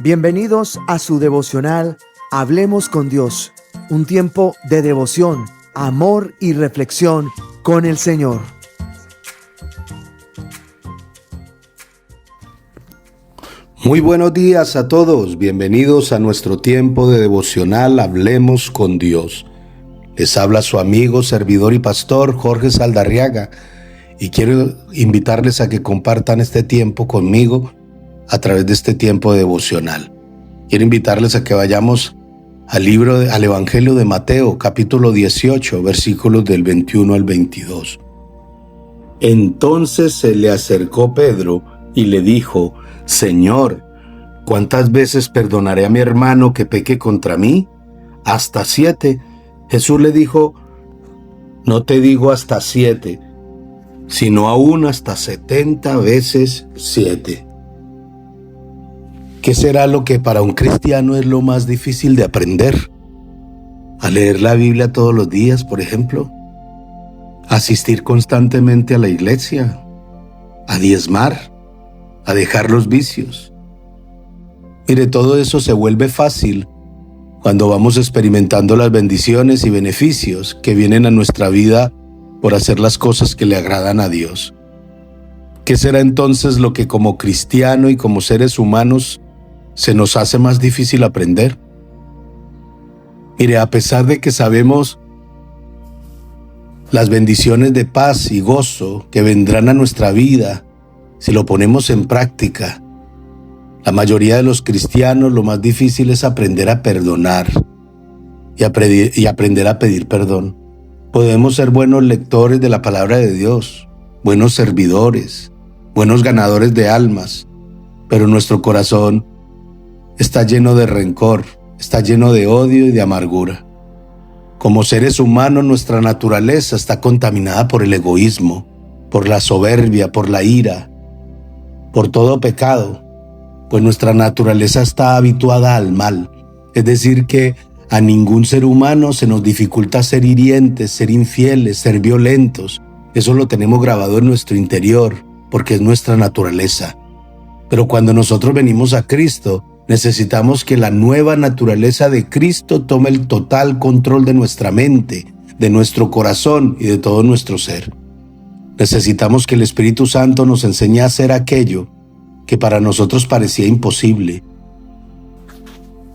Bienvenidos a su devocional Hablemos con Dios, un tiempo de devoción, amor y reflexión con el Señor. Muy buenos días a todos, bienvenidos a nuestro tiempo de devocional Hablemos con Dios. Les habla su amigo, servidor y pastor Jorge Saldarriaga y quiero invitarles a que compartan este tiempo conmigo a través de este tiempo devocional. Quiero invitarles a que vayamos al Evangelio de Mateo, capítulo 18, versículos del 21 al 22. Entonces se le acercó Pedro y le dijo: Señor, ¿cuántas veces perdonaré a mi hermano que peque contra mí? ¿Hasta 7? Jesús le dijo: No te digo hasta 7, sino aún hasta 70 veces 7. ¿Qué será lo que para un cristiano es lo más difícil de aprender? ¿A leer la Biblia todos los días, por ejemplo? ¿Asistir constantemente a la iglesia? ¿A diezmar? ¿A dejar los vicios? Mire, todo eso se vuelve fácil cuando vamos experimentando las bendiciones y beneficios que vienen a nuestra vida por hacer las cosas que le agradan a Dios. ¿Qué será entonces lo que como cristiano y como seres humanos se nos hace más difícil aprender? Mire, a pesar de que sabemos las bendiciones de paz y gozo que vendrán a nuestra vida si lo ponemos en práctica, la mayoría de los cristianos lo más difícil es aprender a perdonar y aprender a pedir perdón. Podemos ser buenos lectores de la palabra de Dios, buenos servidores, buenos ganadores de almas, pero nuestro corazón está lleno de rencor, está lleno de odio y de amargura. Como seres humanos, nuestra naturaleza está contaminada por el egoísmo, por la soberbia, por la ira, por todo pecado, pues nuestra naturaleza está habituada al mal. Es decir, que a ningún ser humano se nos dificulta ser hirientes, ser infieles, ser violentos. Eso lo tenemos grabado en nuestro interior, porque es nuestra naturaleza. Pero cuando nosotros venimos a Cristo, necesitamos que la nueva naturaleza de Cristo tome el total control de nuestra mente, de nuestro corazón y de todo nuestro ser. Necesitamos que el Espíritu Santo nos enseñe a hacer aquello que para nosotros parecía imposible.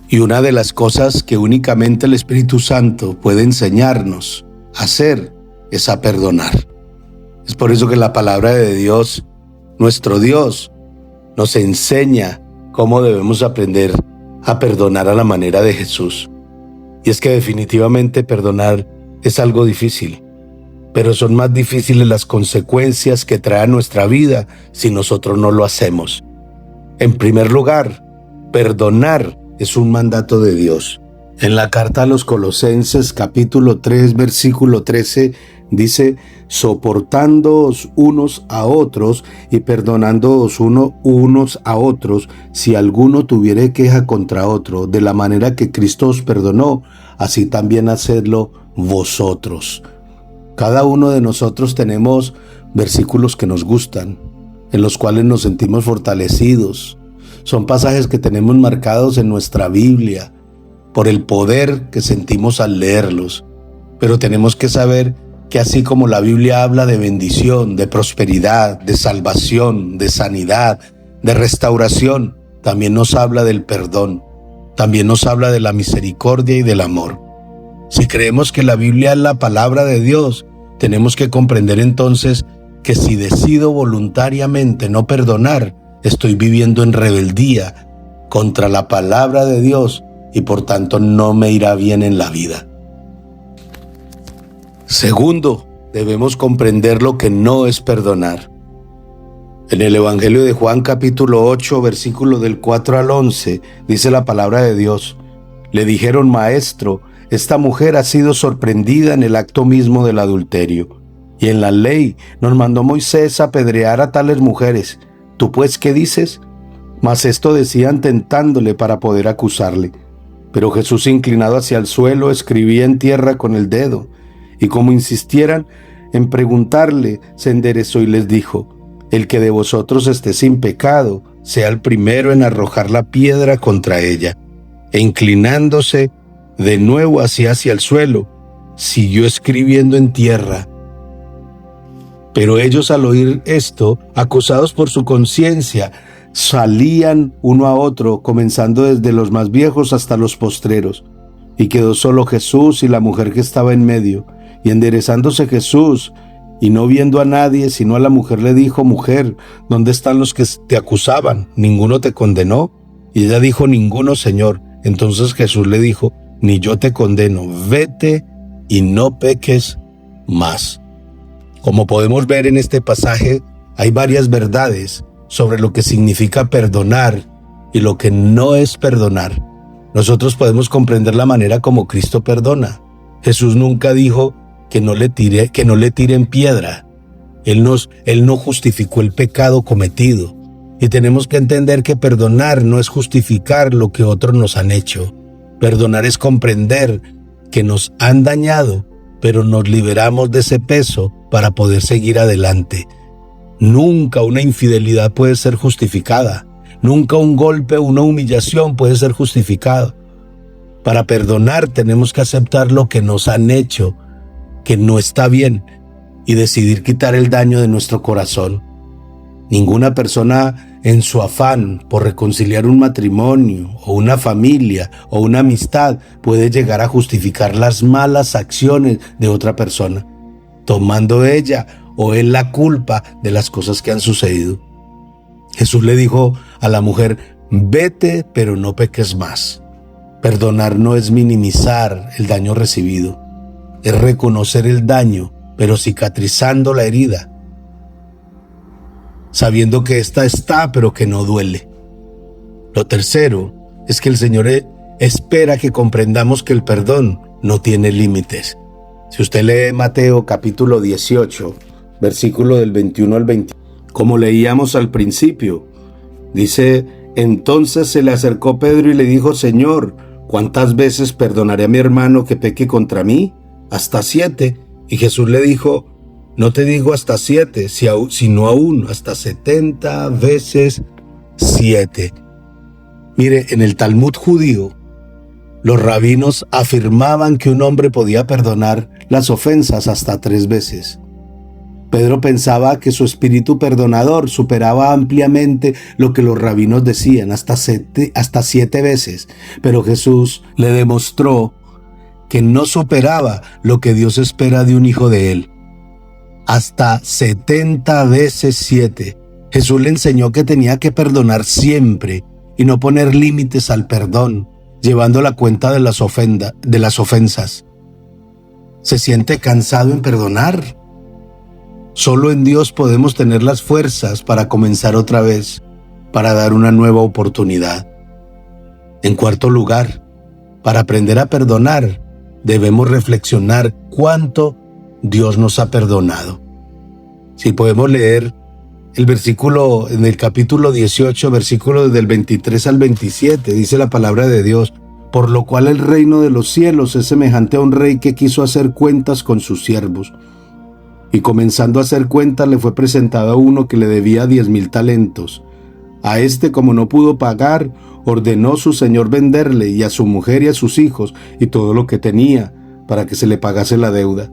Y una de las cosas que únicamente el Espíritu Santo puede enseñarnos a hacer es a perdonar. Es por eso que la palabra de Dios, nuestro Dios, nos enseña cómo debemos aprender a perdonar a la manera de Jesús. Y es que definitivamente perdonar es algo difícil, pero son más difíciles las consecuencias que trae a nuestra vida si nosotros no lo hacemos. En primer lugar, perdonar es un mandato de Dios. En la carta a los Colosenses, capítulo 3, versículo 13, dice: soportándoos unos a otros y perdonándoos unos a otros, si alguno tuviere queja contra otro, de la manera que Cristo os perdonó, así también hacedlo vosotros. Cada uno de nosotros tenemos versículos que nos gustan, en los cuales nos sentimos fortalecidos. Son pasajes que tenemos marcados en nuestra Biblia por el poder que sentimos al leerlos. Pero tenemos que saber que así como la Biblia habla de bendición, de prosperidad, de salvación, de sanidad, de restauración, también nos habla del perdón, también nos habla de la misericordia y del amor. Si creemos que la Biblia es la palabra de Dios, tenemos que comprender entonces que si decido voluntariamente no perdonar, estoy viviendo en rebeldía contra la palabra de Dios y por tanto no me irá bien en la vida. Segundo, debemos comprender lo que no es perdonar. En el Evangelio de Juan capítulo 8, versículo del 4 al 11, dice la palabra de Dios: le dijeron: Maestro, esta mujer ha sido sorprendida en el acto mismo del adulterio. Y en la ley nos mandó Moisés apedrear a tales mujeres. ¿Tú pues qué dices? Mas esto decían tentándole para poder acusarle. Pero Jesús, inclinado hacia el suelo, escribía en tierra con el dedo. Y como insistieran en preguntarle, se enderezó y les dijo: el que de vosotros esté sin pecado, sea el primero en arrojar la piedra contra ella. E inclinándose de nuevo hacia el suelo, siguió escribiendo en tierra. Pero ellos, al oír esto, acusados por su conciencia, salían uno a otro, comenzando desde los más viejos hasta los postreros. Y quedó solo Jesús y la mujer que estaba en medio. Y enderezándose Jesús, y no viendo a nadie, sino a la mujer, le dijo: Mujer, ¿dónde están los que te acusaban? ¿Ninguno te condenó? Y ella dijo: Ninguno, Señor. Entonces Jesús le dijo: Ni yo te condeno, vete y no peques más. Como podemos ver en este pasaje, hay varias verdades sobre lo que significa perdonar y lo que no es perdonar. Nosotros podemos comprender la manera como Cristo perdona. Jesús nunca dijo que no le tiren piedra. Él no justificó el pecado cometido. Y tenemos que entender que perdonar no es justificar lo que otros nos han hecho. Perdonar es comprender que nos han dañado, pero nos liberamos de ese peso para poder seguir adelante. Nunca una infidelidad puede ser justificada. Nunca un golpe o una humillación puede ser justificado. Para perdonar tenemos que aceptar lo que nos han hecho, que no está bien, y decidir quitar el daño de nuestro corazón. Ninguna persona, en su afán por reconciliar un matrimonio o una familia o una amistad, puede llegar a justificar las malas acciones de otra persona, tomando ella o él la culpa de las cosas que han sucedido. Jesús le dijo a la mujer: vete, pero no peques más. Perdonar no es minimizar el daño recibido, es reconocer el daño, pero cicatrizando la herida, sabiendo que esta está, pero que no duele. Lo tercero es que el Señor espera que comprendamos que el perdón no tiene límites. Si usted lee Mateo capítulo 18, versículo del 21 al 20, como leíamos al principio, dice: entonces se le acercó Pedro y le dijo: Señor, ¿cuántas veces perdonaré a mi hermano que peque contra mí? Hasta 7. Y Jesús le dijo: no te digo hasta 7, sino aún hasta 70 veces 7. Mire, en el Talmud judío, los rabinos afirmaban que un hombre podía perdonar las ofensas hasta 3 veces. Pedro pensaba que su espíritu perdonador superaba ampliamente lo que los rabinos decían, hasta 7 veces. Pero Jesús le demostró que no superaba lo que Dios espera de un hijo de él. Hasta 70 veces 7. Jesús le enseñó que tenía que perdonar siempre y no poner límites al perdón, llevando la cuenta de las ofensas. ¿Se siente cansado en perdonar? Solo en Dios podemos tener las fuerzas para comenzar otra vez, para dar una nueva oportunidad. En cuarto lugar, para aprender a perdonar, debemos reflexionar cuánto Dios nos ha perdonado. Si podemos leer el versículo en el capítulo 18, versículo del 23 al 27, dice la palabra de Dios: por lo cual el reino de los cielos es semejante a un rey que quiso hacer cuentas con sus siervos. Y comenzando a hacer cuentas, le fue presentado a uno que le debía 10,000 talentos. A este, como no pudo pagar, ordenó su señor venderle, y a su mujer y a sus hijos, y todo lo que tenía, para que se le pagase la deuda.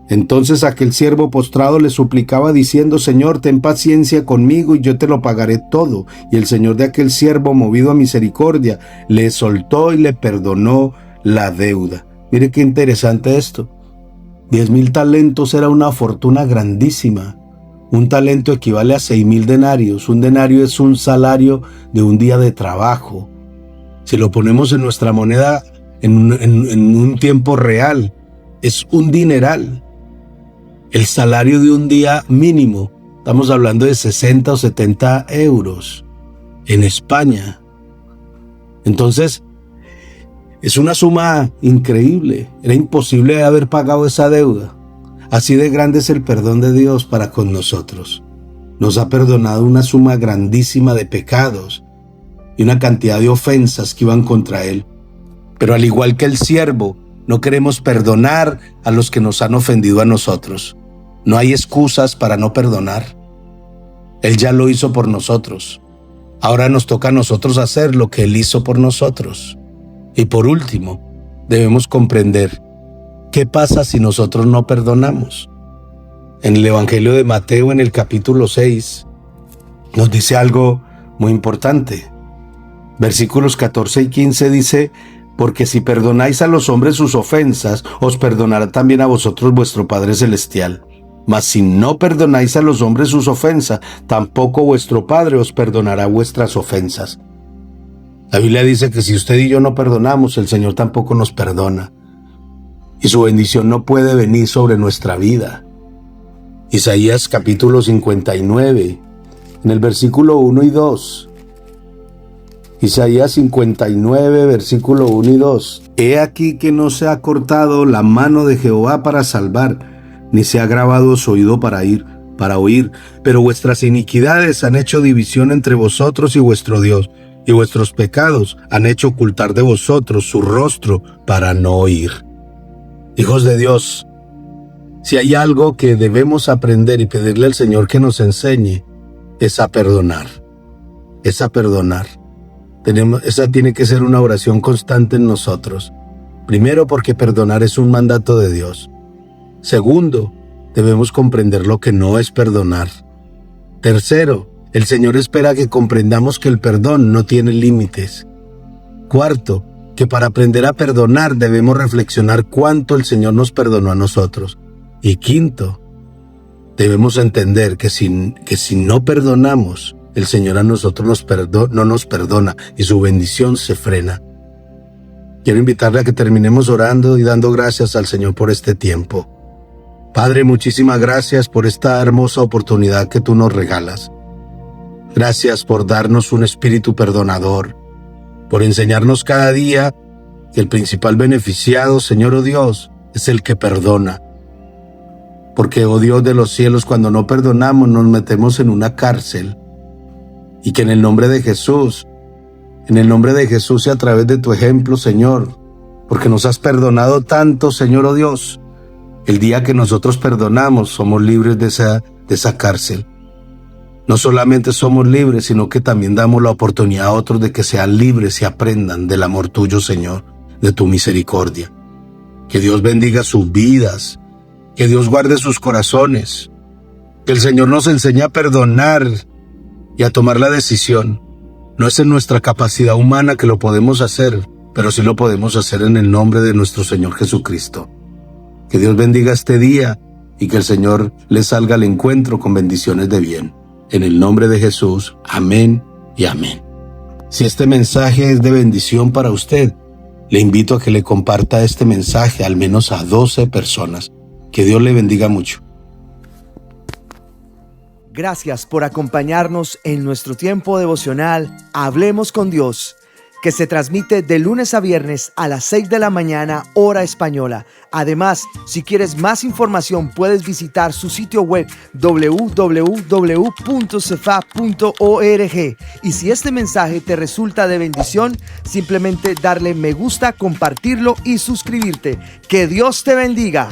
Entonces aquel siervo postrado le suplicaba diciendo: Señor, ten paciencia conmigo y yo te lo pagaré todo. Y el señor de aquel siervo, movido a misericordia, le soltó y le perdonó la deuda. Mire qué interesante esto. 10,000 talentos era una fortuna grandísima. Un talento equivale a 6,000 denarios. Un denario es un salario de un día de trabajo. Si lo ponemos en nuestra moneda en un tiempo real, es un dineral. El salario de un día mínimo, estamos hablando de 60 o 70 euros en España. Entonces, es una suma increíble. Era imposible haber pagado esa deuda. Así de grande es el perdón de Dios para con nosotros. Nos ha perdonado una suma grandísima de pecados y una cantidad de ofensas que iban contra Él. Pero al igual que el siervo, no queremos perdonar a los que nos han ofendido a nosotros. No hay excusas para no perdonar. Él ya lo hizo por nosotros. Ahora nos toca a nosotros hacer lo que Él hizo por nosotros. Y por último, debemos comprender qué pasa si nosotros no perdonamos. En el Evangelio de Mateo, en el capítulo 6, nos dice algo muy importante. Versículos 14 y 15 dice: porque si perdonáis a los hombres sus ofensas, os perdonará también a vosotros vuestro Padre Celestial. Mas si no perdonáis a los hombres sus ofensas, tampoco vuestro Padre os perdonará vuestras ofensas. La Biblia dice que si usted y yo no perdonamos, el Señor tampoco nos perdona. Y su bendición no puede venir sobre nuestra vida. Isaías capítulo 59, en el versículo 1 y 2. Isaías 59, versículo 1 y 2. He aquí que no se ha cortado la mano de Jehová para salvar, ni se ha agravado su oído para oír, pero vuestras iniquidades han hecho división entre vosotros y vuestro Dios, y vuestros pecados han hecho ocultar de vosotros su rostro para no oír. Hijos de Dios, si hay algo que debemos aprender y pedirle al Señor que nos enseñe, es a perdonar. Esa tiene que ser una oración constante en nosotros. Primero, porque perdonar es un mandato de Dios. Segundo, debemos comprender lo que no es perdonar. Tercero, el Señor espera que comprendamos que el perdón no tiene límites. Cuarto, que para aprender a perdonar debemos reflexionar cuánto el Señor nos perdonó a nosotros. Y quinto, debemos entender que si no perdonamos, el Señor a nosotros no nos perdona y su bendición se frena. Quiero invitarle a que terminemos orando y dando gracias al Señor por este tiempo. Padre, muchísimas gracias por esta hermosa oportunidad que tú nos regalas. Gracias por darnos un espíritu perdonador, por enseñarnos cada día que el principal beneficiado, Señor, oh Dios, es el que perdona. Porque, oh Dios de los cielos, cuando no perdonamos nos metemos en una cárcel. Y que en el nombre de Jesús y a través de tu ejemplo, Señor, porque nos has perdonado tanto, Señor, oh Dios, el día que nosotros perdonamos somos libres de esa cárcel. No solamente somos libres, sino que también damos la oportunidad a otros de que sean libres y aprendan del amor tuyo, Señor, de tu misericordia. Que Dios bendiga sus vidas, que Dios guarde sus corazones, que el Señor nos enseñe a perdonar y a tomar la decisión. No es en nuestra capacidad humana que lo podemos hacer, pero sí lo podemos hacer en el nombre de nuestro Señor Jesucristo. Que Dios bendiga este día y que el Señor les salga al encuentro con bendiciones de bien. En el nombre de Jesús, amén y amén. Si este mensaje es de bendición para usted, le invito a que le comparta este mensaje al menos a 12 personas. Que Dios le bendiga mucho. Gracias por acompañarnos en nuestro tiempo devocional Hablemos con Dios, que se transmite de lunes a viernes a las 6 de la mañana, hora española. Además, si quieres más información, puedes visitar su sitio web www.cefa.org. Y si este mensaje te resulta de bendición, simplemente darle me gusta, compartirlo y suscribirte. ¡Que Dios te bendiga!